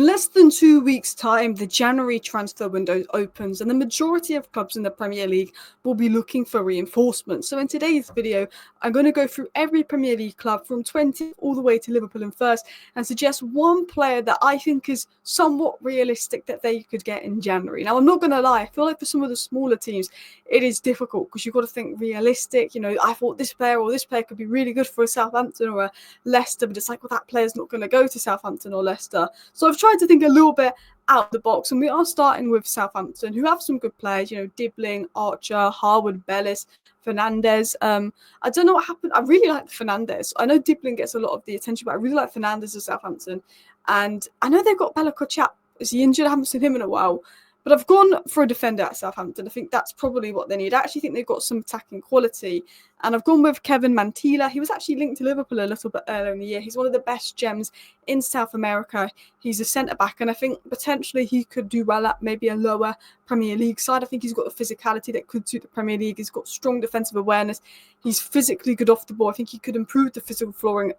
In less than 2 weeks' time, the January transfer window opens and the majority of clubs in the Premier League will be looking for reinforcements. So in today's video, I'm going to go through every Premier League club from 20 all the way to Liverpool in first and suggest one player that I think is somewhat realistic that they could get in January. Now, I'm not going to lie, I feel like for some of the smaller teams, it is difficult because you've got to think realistic. You know, I thought this player or this player could be really good for a Southampton or a Leicester, but it's like, well, that player's not going to go to Southampton or Leicester. So I've tried to think a little bit out of the box, and we are starting with Southampton, who have some good players, you know, Dibbling, Archer, Harwood, Bellis, Fernandez. I don't know what happened. I really like Fernandez. I know Dibbling gets a lot of the attention, but I really like Fernandez at Southampton. And I know they've got Bella Kotchap. Is he injured? I haven't seen him in a while. But I've gone for a defender at Southampton. I think that's probably what they need. I actually think they've got some attacking quality. And I've gone with Kevin Mantilla. He was actually linked to Liverpool a little bit earlier in the year. He's one of the best gems in South America. He's a centre-back, and I think potentially he could do well at maybe a lower Premier League side. I think he's got the physicality that could suit the Premier League. He's got strong defensive awareness. He's physically good off the ball. I think he could improve the physical flooring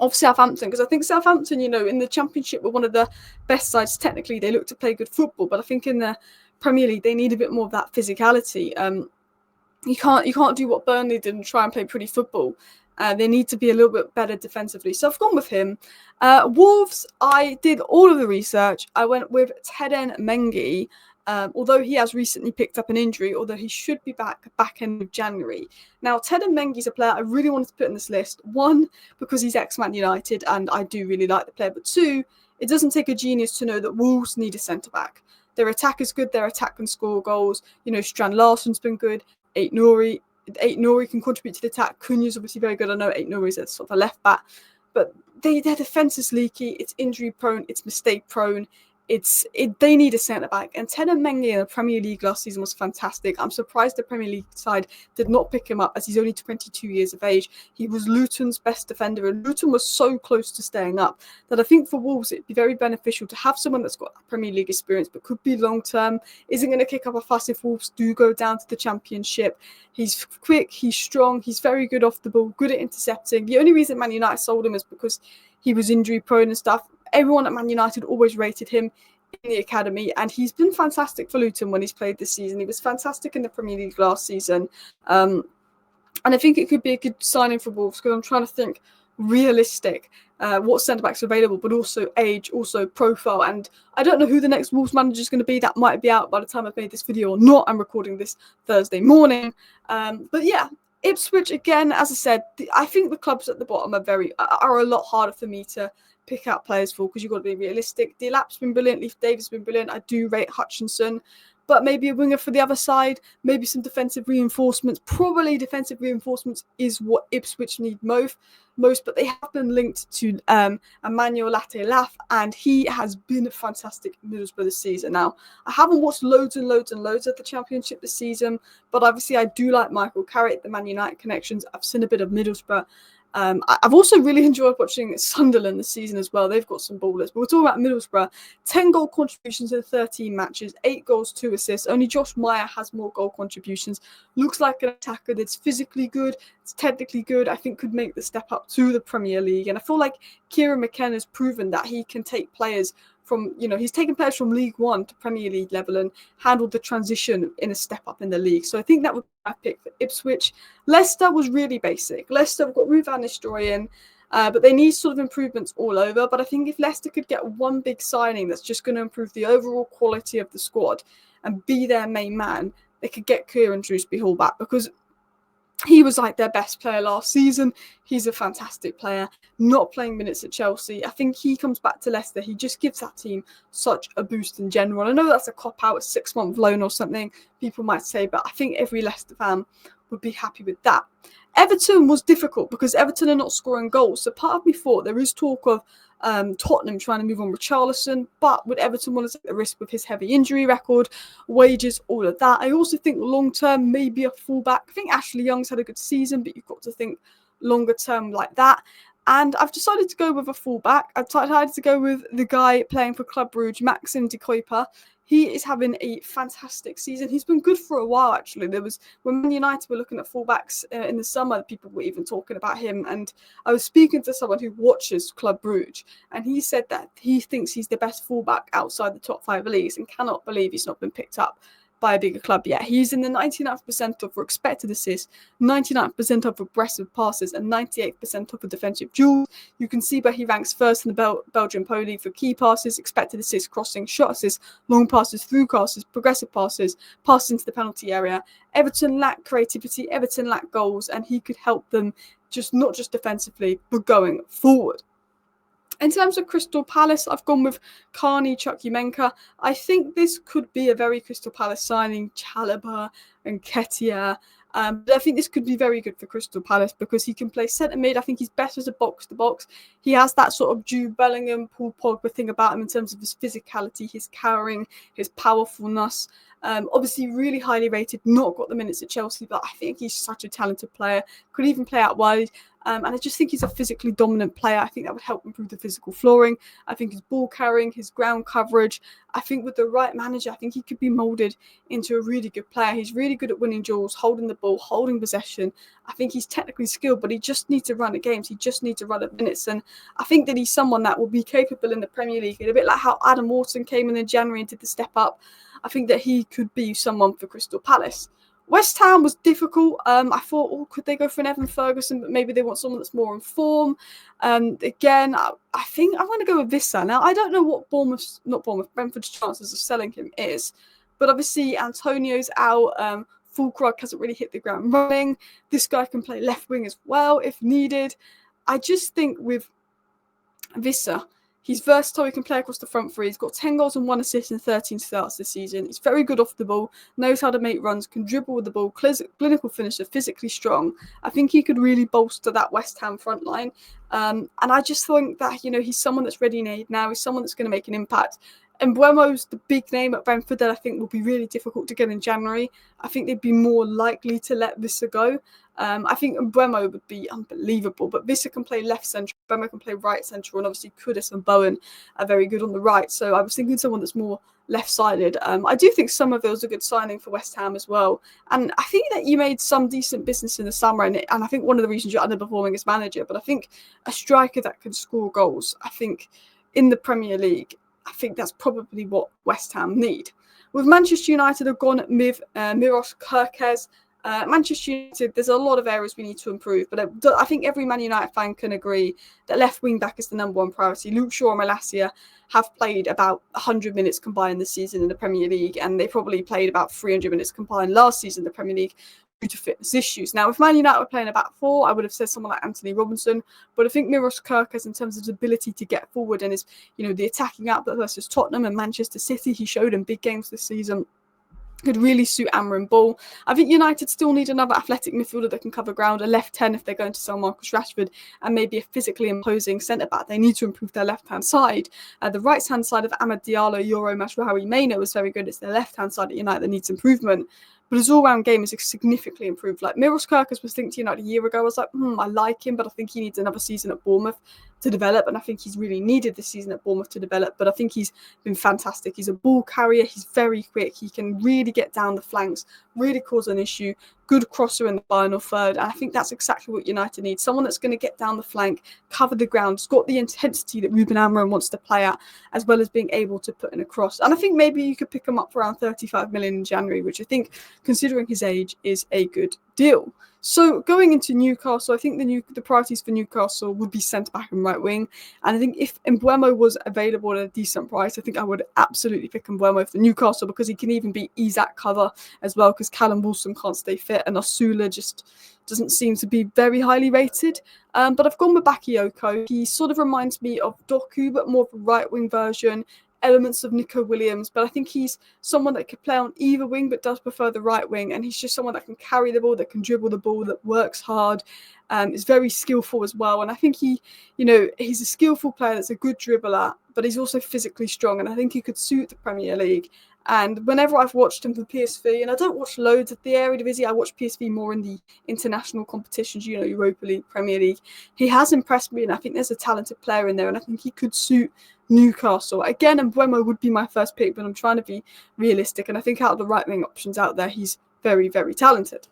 of Southampton, because I think Southampton, you know, in the Championship were one of the best sides. Technically, they look to play good football, but I think in the Premier League they need a bit more of that physicality. You can't do what Burnley did and try and play pretty football. They need to be a little bit better defensively. So I've gone with him. Wolves, I did all of the research. I went with Teden Mengi. Although he has recently picked up an injury, although he should be back end of January. Now, Teden Mengi is a player I really wanted to put in this list. One, because he's ex-Man United, and I do really like the player. But two, it doesn't take a genius to know that Wolves need a centre-back. Their attack is good. Their attack can score goals. You know, Strand Larsson's been good. Ait-Nouri can contribute to the attack. Cunha's obviously very good. I know Ait-Nouri is a sort of a left-back. But their defence is leaky. It's injury-prone. It's mistake-prone. They need a centre-back. And Teden Mengi in the Premier League last season was fantastic. I'm surprised the Premier League side did not pick him up, as he's only 22 years of age. He was Luton's best defender, and Luton was so close to staying up that I think for Wolves it'd be very beneficial to have someone that's got Premier League experience but could be long-term, isn't going to kick up a fuss if Wolves do go down to the Championship. He's quick, he's strong, he's very good off the ball, good at intercepting. The only reason Man United sold him is because he was injury-prone and stuff. Everyone at Man United always rated him in the academy, and he's been fantastic for Luton when he's played this season. He was fantastic in the Premier League last season. And I think it could be a good signing for Wolves, because I'm trying to think realistic, what centre-backs are available, but also age, also profile. And I don't know who the next Wolves manager is going to be. That might be out by the time I've made this video or not. I'm recording this Thursday morning. But yeah, Ipswich, again, as I said, I think the clubs at the bottom are a lot harder for me to pick out players for, because you've got to be realistic. Delap's been brilliant, Leif Davis has been brilliant. I do rate Hutchinson, but maybe a winger for the other side, maybe some defensive reinforcements. Probably defensive reinforcements is what Ipswich need most, but they have been linked to Emmanuel Latte-Laff, and he has been fantastic in Middlesbrough this season. Now, I haven't watched loads and loads and loads of the Championship this season, but obviously I do like Michael Carrick, the Man United connections. I've seen a bit of Middlesbrough. I've also really enjoyed watching Sunderland this season as well. They've got some ballers. But we're talking about Middlesbrough. 10 goal contributions in 13 matches, 8 goals, 2 assists. Only Josh Meyer has more goal contributions. Looks like an attacker that's physically good, it's technically good. I think could make the step up to the Premier League. And I feel like Kieran McKenna's proven that he can take players from, you know, he's taken players from League One to Premier League level and handled the transition in a step up in the league. So I think that would be my pick for Ipswich. Leicester was really basic. Leicester have got Ruud van Nistelrooy in, but they need sort of improvements all over. But I think if Leicester could get one big signing that's just going to improve the overall quality of the squad and be their main man, they could get Kieran Dewsbury-Hall back, because he was like their best player last season. He's a fantastic player, not playing minutes at Chelsea. I think he comes back to Leicester. He just gives that team such a boost in general. I know that's a cop-out, a 6-month loan or something, people might say, but I think every Leicester fan would be happy with that. Everton was difficult because Everton are not scoring goals. So part of me thought there is talk of Tottenham trying to move on with Richarlison, but would Everton want to take the risk with his heavy injury record, wages, all of that? I also think long-term, maybe a fullback. I think Ashley Young's had a good season, but you've got to think longer term like that. And I've decided to go with a fullback. I've decided to go with the guy playing for Club Brugge, Maxim de Kuiper. He is having a fantastic season. He's been good for a while, actually. There was, when Man United were looking at fullbacks in the summer, people were even talking about him. And I was speaking to someone who watches Club Brugge, and he said that he thinks he's the best fullback outside the top 5 leagues and cannot believe he's not been picked up by a bigger club yet. He's in the 99th percentile for expected assists, 99th percentile for aggressive passes, and 98th percentile for defensive duels. You can see where he ranks first in the Belgian Pro League for key passes, expected assists, crossing, shot assists, long passes, through passes, progressive passes, passes into the penalty area. Everton lack creativity, Everton lack goals, and he could help them not just defensively, but going forward. In terms of Crystal Palace, I've gone with Carney Chukwuemeka. I think this could be a very Crystal Palace signing, Chalobah and Ketia. But I think this could be very good for Crystal Palace because he can play centre mid. I think he's better as a box-to-box. He has that sort of Jude Bellingham, Paul Pogba thing about him in terms of his physicality, his carrying, his powerfulness. Obviously, really highly rated, not got the minutes at Chelsea, but I think he's such a talented player. Could even play out wide. And I just think he's a physically dominant player. I think that would help improve the physical flooring. I think his ball carrying, his ground coverage. I think with the right manager, I think he could be moulded into a really good player. He's really good at winning duels, holding the ball, holding possession. I think he's technically skilled, but he just needs to run the games. He just needs to run the minutes. And I think that he's someone that will be capable in the Premier League. And a bit like how Adam Wharton came in January and did the step up, I think that he could be someone for Crystal Palace. West Ham was difficult. I thought, could they go for an Evan Ferguson? But maybe they want someone that's more in form. Again, I think I'm going to go with Vissa. Now, I don't know what Brentford's chances of selling him is. But obviously, Antonio's out. Fulkrug hasn't really hit the ground running. This guy can play left wing as well if needed. I just think with Vissa, he's versatile, he can play across the front three. He's got 10 goals and 1 assist in 13 starts this season. He's very good off the ball, knows how to make runs, can dribble with the ball, clinical finisher, physically strong. I think he could really bolster that West Ham front line. And I just think that, he's someone that's ready made now. He's someone that's going to make an impact. And Mbeumo's the big name at Brentford that I think will be really difficult to get in January. I think they'd be more likely to let Vissa go. I think Mbeumo would be unbelievable, but Vissa can play left central, Mbeumo can play right central, and obviously Kudus and Bowen are very good on the right. So I was thinking someone that's more left-sided. I do think Somerville's a good signing for West Ham as well. And I think that you made some decent business in the summer, and I think one of the reasons you're underperforming as manager, but I think a striker that can score goals, I think in the Premier League, I think that's probably what West Ham need. With Manchester United, have gone with Miros Kerkez. Manchester United, there's a lot of areas we need to improve, but I think every Man United fan can agree that left wing back is the number one priority. Luke Shaw and Malacia have played about 100 minutes combined this season in the Premier League, and they probably played about 300 minutes combined last season in the Premier League due to fitness issues. Now, if Man United were playing about 4, I would have said someone like Anthony Robinson, but I think Miros Kerkez, in terms of his ability to get forward and his, the attacking output versus Tottenham and Manchester City, he showed in big games this season, could really suit Amrin Ball. I think United still need another athletic midfielder that can cover ground, a left 10 if they're going to sell Marcus Rashford, and maybe a physically imposing centre-back. They need to improve their left-hand side. The right-hand side of Amad Diallo, Yoro Masraoui Meno is very good. It's their left-hand side at United that needs improvement. But his all-round game is significantly improved. Like Miros Kerkez was thinking to United a year ago, I was like, I like him, but I think he needs another season at Bournemouth to develop. And I think he's really needed this season at Bournemouth to develop. But I think he's been fantastic. He's a ball carrier. He's very quick. He can really get down the flanks, really cause an issue. Good crosser in the final third. And I think that's exactly what United needs. Someone that's going to get down the flank, cover the ground, has got the intensity that Ruben Amorim wants to play at, as well as being able to put in a cross. And I think maybe you could pick him up for around 35 million in January, which I think, considering his age, is a good deal. So going into Newcastle, I think the priorities for Newcastle would be centre-back and right wing. And I think if Mbeumo was available at a decent price, I think I would absolutely pick Mbeumo for Newcastle, because he can even be Isak cover as well, because Callum Wilson can't stay fit and Osula just doesn't seem to be very highly rated. But I've gone with Bakayoko. He sort of reminds me of Doku, but more of a right wing version. Elements of Nico Williams, but I think he's someone that could play on either wing but does prefer the right wing, and he's just someone that can carry the ball, that can dribble the ball, that works hard, is very skillful as well. And I think he's a skillful player that's a good dribbler, but he's also physically strong, and I think he could suit the Premier League. And whenever I've watched him for PSV, and I don't watch loads of the Eredivisie, I watch PSV more in the international competitions, Europa League, Premier League. He has impressed me, and I think there's a talented player in there, and I think he could suit Newcastle. Again, and Mbeumo would be my first pick, but I'm trying to be realistic, and I think out of the right-wing options out there, he's very, very talented.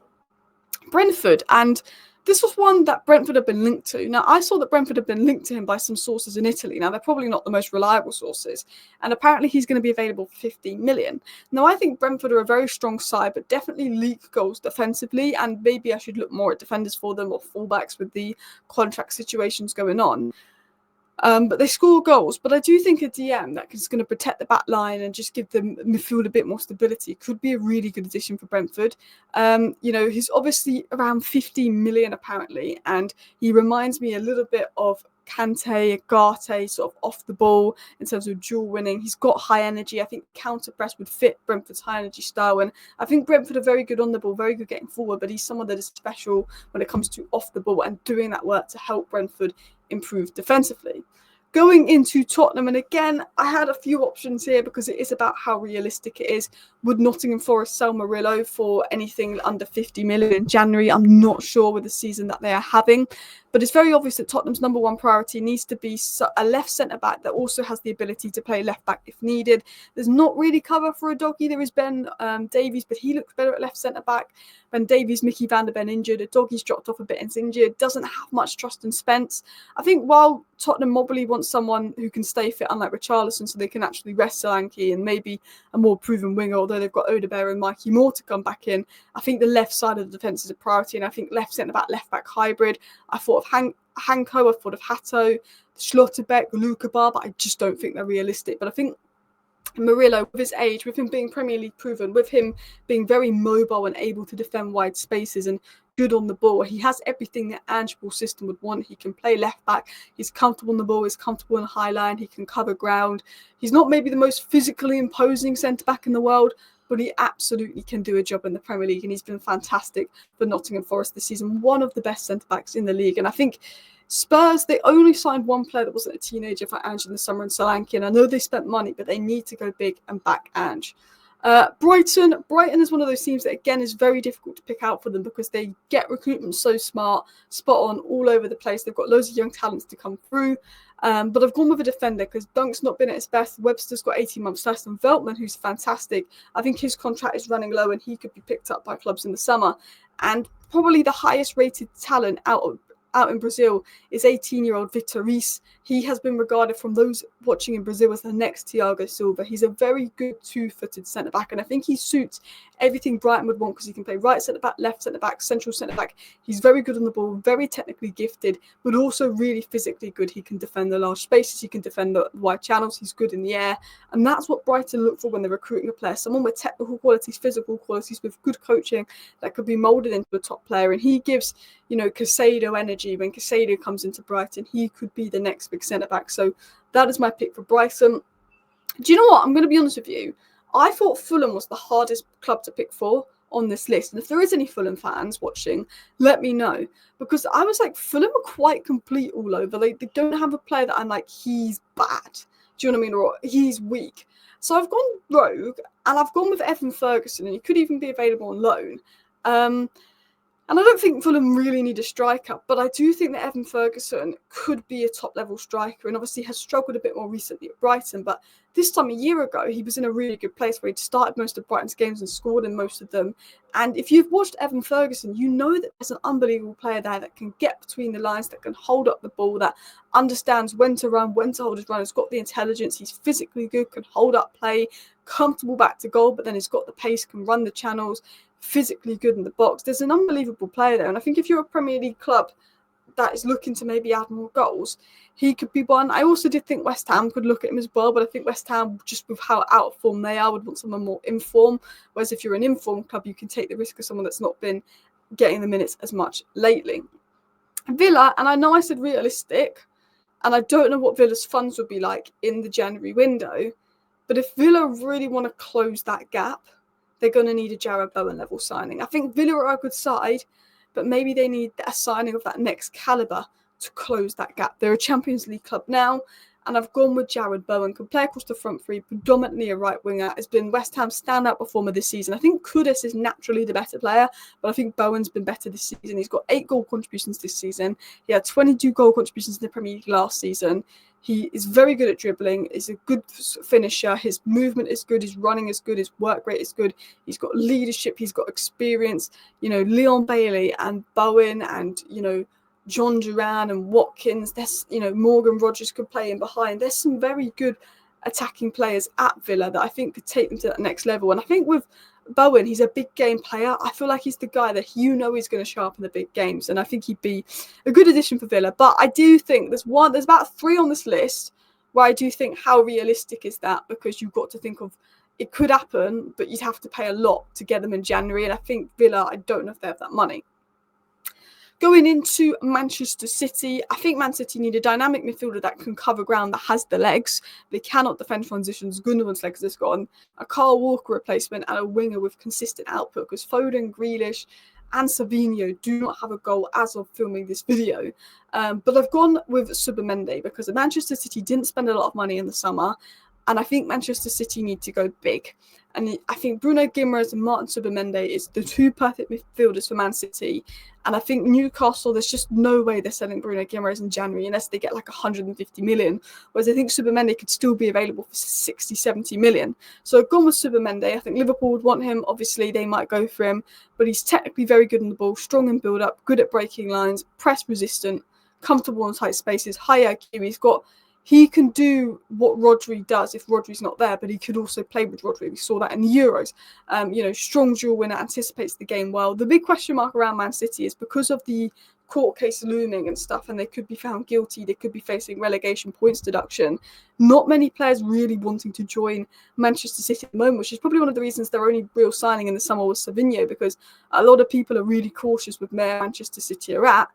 Brentford, and this was one that Brentford have been linked to. Now, I saw that Brentford have been linked to him by some sources in Italy. Now, they're probably not the most reliable sources, and apparently he's going to be available for 15 million. Now, I think Brentford are a very strong side, but definitely leak goals defensively, and maybe I should look more at defenders for them or fullbacks with the contract situations going on. But they score goals. But I do think a DM that is going to protect the back line and just give the midfield a bit more stability could be a really good addition for Brentford. He's obviously around 15 million apparently, and he reminds me a little bit of Kante, Garte, sort of off the ball in terms of duel winning. He's got high energy. I think counter press would fit Brentford's high energy style, and I think Brentford are very good on the ball, very good getting forward, but he's someone that is special when it comes to off the ball and doing that work to help Brentford improve defensively. Going into Tottenham, and again, I had a few options here because it is about how realistic it is. Would Nottingham Forest sell Murillo for anything under 50 million in January? I'm not sure with the season that they are having, but it's very obvious that Tottenham's number one priority needs to be a left centre-back that also has the ability to play left-back if needed. There's not really cover for a doggy. There is Ben Davies, but he looks better at left centre-back. Ben Davies, Mickey van der Ben injured. A doggy's dropped off a bit and is injured. Doesn't have much trust in Spence. I think while Tottenham probably wants someone who can stay fit, unlike Richarlison, so they can actually rest Solanke and maybe a more proven winger, although they've got Odebear and Mikey Moore to come back in. I think the left side of the defence is a priority, and I think left centre-back, left-back hybrid. I thought of Hanko, I thought of Hato, Schlotterbeck, Luca Bar, but I just don't think they're realistic. But I think Murillo, with his age, with him being Premier League proven, with him being very mobile and able to defend wide spaces and good on the ball, he has everything that Ange Ball's system would want. He can play left back, he's comfortable on the ball, he's comfortable in the high line, he can cover ground. He's not maybe the most physically imposing centre back in the world, but he absolutely can do a job in the Premier League, and he's been fantastic for Nottingham Forest this season. One of the best centre backs in the league, and I think Spurs, they only signed one player that wasn't a teenager for Ange in the summer in Solanke, and I know they spent money, but they need to go big and back Ange. Brighton is one of those teams that, again, is very difficult to pick out for them because they get recruitment so smart, spot on, all over the place. They've got loads of young talents to come through. But I've gone with a defender because Dunk's not been at his best. Webster's got 18 months less than Veltman, who's fantastic. I think his contract is running low and he could be picked up by clubs in the summer. And probably the highest rated talent out in Brazil is 18-year-old Vitor Reis. He has been regarded from those watching in Brazil as the next Thiago Silva. He's a very good two-footed centre-back, and I think he suits everything Brighton would want because he can play right centre-back, left centre-back, central centre-back. He's very good on the ball, very technically gifted, but also really physically good. He can defend the large spaces, he can defend the wide channels, he's good in the air, and that's what Brighton look for when they're recruiting a player, someone with technical qualities, physical qualities, with good coaching that could be moulded into a top player, and he gives, Caicedo energy. When Caicedo comes into Brighton, he could be the next big centre-back. So that is my pick for Brighton. Do you know what? I'm going to be honest with you. I thought Fulham was the hardest club to pick for on this list. And if there is any Fulham fans watching, let me know. Because I was like, Fulham are quite complete all over. They don't have a player that I'm like, he's bad. Do you know what I mean? Or he's weak. So I've gone rogue, and I've gone with Evan Ferguson, and he could even be available on loan. And I don't think Fulham really need a striker, but I do think that Evan Ferguson could be a top-level striker, and obviously has struggled a bit more recently at Brighton. But this time a year ago, he was in a really good place where he'd started most of Brighton's games and scored in most of them. And if you've watched Evan Ferguson, you know that there's an unbelievable player there that can get between the lines, that can hold up the ball, that understands when to run, when to hold his run, has got the intelligence, he's physically good, can hold up play, comfortable back to goal, but then he's got the pace, can run the channels, physically good in the box. There's an unbelievable player there, and I think if you're a Premier League club that is looking to maybe add more goals, he could be one. I also did think West Ham could look at him as well, but I think West Ham, just with how out of form they are, would want someone more in form, whereas if you're an in-form club, you can take the risk of someone that's not been getting the minutes as much lately. Villa, and I know I said realistic, and I don't know what Villa's funds would be like in the January window, but if Villa really want to close that gap, they're going to need a Jarrod Bowen level signing. I think Villa are a good side, but maybe they need a signing of that next calibre to close that gap. They're a Champions League club now, and I've gone with Jarrod Bowen. Can play across the front three, predominantly a right winger. Has been West Ham's standout performer this season. I think Kudus is naturally the better player, but I think Bowen's been better this season. He's got 8 goal contributions this season. He had 22 goal contributions in the Premier League last season. He is very good at dribbling. He's a good finisher. His movement is good. His running is good. His work rate is good. He's got leadership. He's got experience. Leon Bailey and Bowen and, John Duran and Watkins. There's, Morgan Rogers could play in behind. There's some very good attacking players at Villa that I think could take them to that next level. And I think with Bowen, he's a big game player. I feel like he's the guy that he's going to show up in the big games, and I think he'd be a good addition for Villa. But I do think there's about 3 on this list where I do think, how realistic is that? Because you've got to think of, it could happen, but you'd have to pay a lot to get them in January, and I think Villa, I don't know if they have that money. Going into Manchester City, I think Man City need a dynamic midfielder that can cover ground, that has the legs. They cannot defend transitions. Gundogan's legs is gone. A Kyle Walker replacement and a winger with consistent output, because Foden, Grealish and Savinho do not have a goal as of filming this video. But I've gone with Subamende because Manchester City didn't spend a lot of money in the summer, and I think Manchester City need to go big. And I think Bruno Guimaraes and Martin Subamende is the 2 perfect midfielders for Man City. And I think Newcastle, there's just no way they're selling Bruno Guimaraes in January unless they get like 150 million. Whereas I think Subamende could still be available for 60, 70 million. So I've gone with Subamende. I think Liverpool would want him. Obviously, they might go for him. But he's technically very good on the ball, strong in build-up, good at breaking lines, press resistant, comfortable in tight spaces, high IQ. He can do what Rodri does if Rodri's not there, but he could also play with Rodri. We saw that in the Euros. Strong dual winner, anticipates the game well. The big question mark around Man City is because of the court case looming and stuff, and they could be found guilty. They could be facing relegation, points deduction. Not many players really wanting to join Manchester City at the moment, which is probably one of the reasons their only real signing in the summer was Savinho, because a lot of people are really cautious with where Manchester City are at.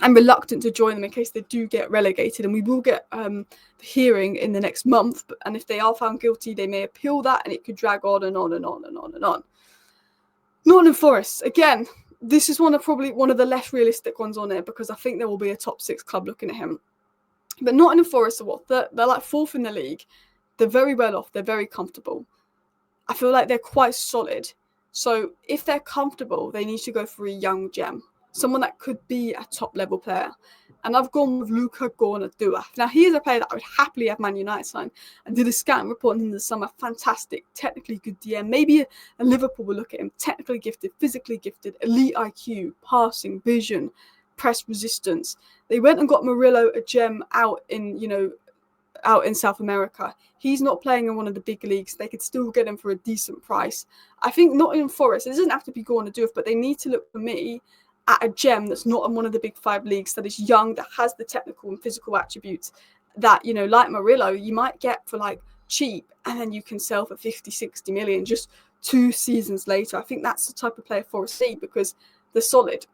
And reluctant to join them in case they do get relegated. And we will get the hearing in the next month. And if they are found guilty, they may appeal that, and it could drag on and on and on and on and on. Nottingham Forest, again, this is probably one of the less realistic ones on there, because I think there will be a top 6 club looking at him. But Nottingham Forest are what? They're like 4th in the league. They're very well off. They're very comfortable. I feel like they're quite solid. So if they're comfortable, they need to go for a young gem. Someone that could be a top-level player. And I've gone with Luka Gornadua. Now, he is a player that I would happily have Man United sign. I did a scouting report on him in the summer. Fantastic, technically good DM. Maybe a Liverpool will look at him. Technically gifted, physically gifted, elite IQ, passing, vision, press resistance. They went and got Murillo, a gem, out in South America. He's not playing in one of the big leagues. They could still get him for a decent price. I think Nottingham Forest, it doesn't have to be Gornadua, but they need to look for me at a gem that's not in one of the big 5 leagues, that is young, that has the technical and physical attributes that, like Murillo, you might get for like cheap, and then you can sell for 50, 60 million just 2 seasons later. I think that's the type of player Forest see, because they're solid.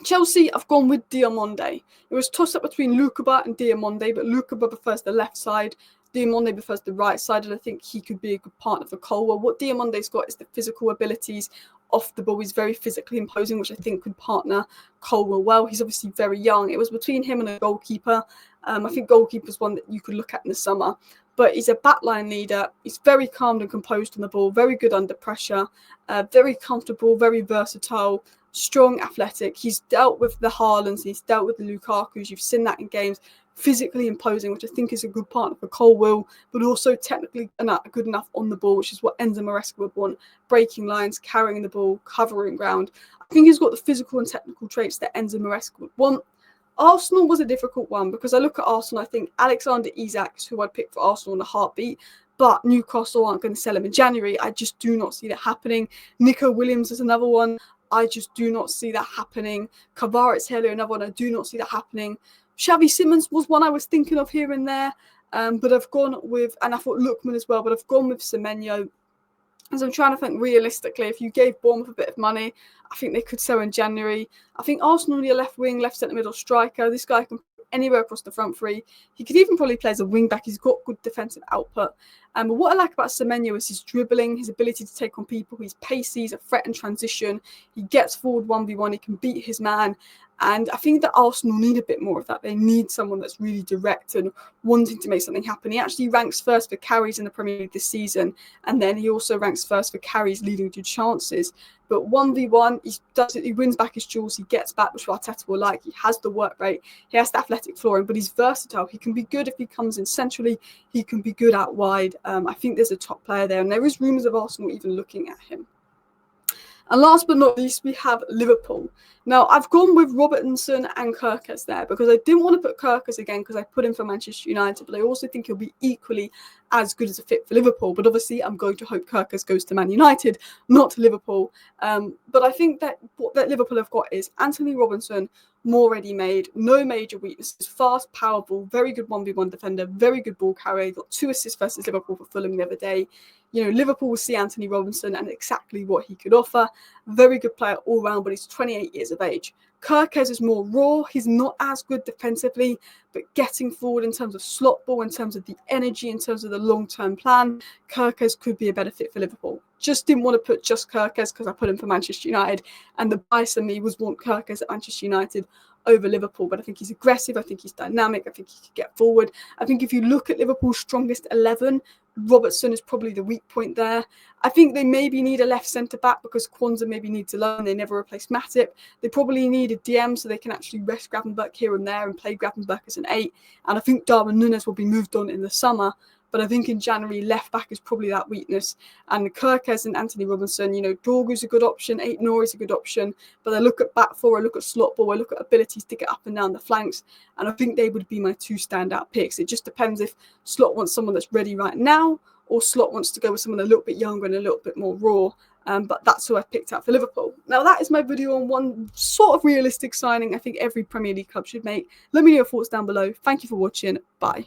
Chelsea, I've gone with Diamonde. It was tossed up between Lukeba and Diamonde, but Lukeba prefers the left side. Diamonde prefers the right side, and I think he could be a good partner for Colwell. What Diamonde's got is the physical abilities. Off the ball, he's very physically imposing, which I think could partner Colwell well. He's obviously very young. It was between him and a goalkeeper. I think goalkeeper's one that you could look at in the summer. But he's a backline leader. He's very calm and composed on the ball, very good under pressure, very comfortable, very versatile, strong, athletic. He's dealt with the Haalands, he's dealt with the Lukakus. You've seen that in games. Physically imposing, which I think is a good partner for Colwell, but also technically good enough on the ball, which is what Enzo Maresca would want. Breaking lines, carrying the ball, covering ground. I think he's got the physical and technical traits that Enzo Maresca would want. Arsenal was a difficult one, because I look at Arsenal, I think Alexander Isak is who I'd pick for Arsenal in a heartbeat, but Newcastle aren't going to sell him in January. I just do not see that happening. Nico Williams is another one. I just do not see that happening. Kvaratskhelia, another one. I do not see that happening. Xavi Simons was one I was thinking of here and there, but I've gone with, and I thought Lookman as well, but I've gone with Semenyo. As I'm trying to think realistically, if you gave Bournemouth a bit of money, I think they could sell in January. I think Arsenal need a left wing, left centre middle striker. This guy can play anywhere across the front 3. He could even probably play as a wing back. He's got good defensive output. But what I like about Semenyo is his dribbling, his ability to take on people. He's pacey, he's a threat in transition. He gets forward 1v1, he can beat his man. And I think that Arsenal need a bit more of that. They need someone that's really direct and wanting to make something happen. He actually ranks first for carries in the Premier League this season, and then he also ranks first for carries leading to chances. But 1v1, he wins back his duels, he gets back, which Arteta will like. He has the work rate, he has the athletic flooring, but he's versatile. He can be good if he comes in centrally, he can be good out wide. I think there's a top player there, and there is rumours of Arsenal even looking at him. And last but not least, we have Liverpool. Now, I've gone with Robertson and Cherki there because I didn't want to put Cherki again because I put him for Manchester United, but I also think he'll be equally as good as a fit for Liverpool. But obviously, I'm going to hope Cherki goes to Man United, not to Liverpool. But I think that what that Liverpool have got is Anthony Robinson, more ready-made, no major weaknesses, fast, powerful, very good 1v1 defender, very good ball carrier, got 2 assists versus Liverpool for Fulham the other day. You know, Liverpool will see Anthony Robinson and exactly what he could offer. Very good player all round, but he's 28 years of age. Cherki is more raw. He's not as good defensively, but getting forward in terms of slot ball, in terms of the energy, in terms of the long-term plan, Cherki could be a better fit for Liverpool. Just didn't want to put just Cherki because I put him for Manchester United, and the bias in me was want Cherki at Manchester United over Liverpool. But I think he's aggressive, I think he's dynamic, I think he could get forward. I think if you look at Liverpool's strongest 11, Robertson is probably the weak point there. I think they maybe need a left centre-back because Kwanzaa maybe needs a loan. They never replaced Matip. They probably need a DM so they can actually rest Gravenberch here and there and play Gravenberch as an 8. And I think Darwin Núñez will be moved on in the summer. But I think in January, left-back is probably that weakness. And Cherki and Anthony Robinson, you know, Dorgu's a good option, Ait-Nouri's a good option. But I look at back four, I look at slot ball, I look at abilities to get up and down the flanks. And I think they would be my 2 standout picks. It just depends if Slot wants someone that's ready right now or Slot wants to go with someone a little bit younger and a little bit more raw. But that's who I picked out for Liverpool. Now, that is my video on one sort of realistic signing I think every Premier League club should make. Let me know your thoughts down below. Thank you for watching. Bye.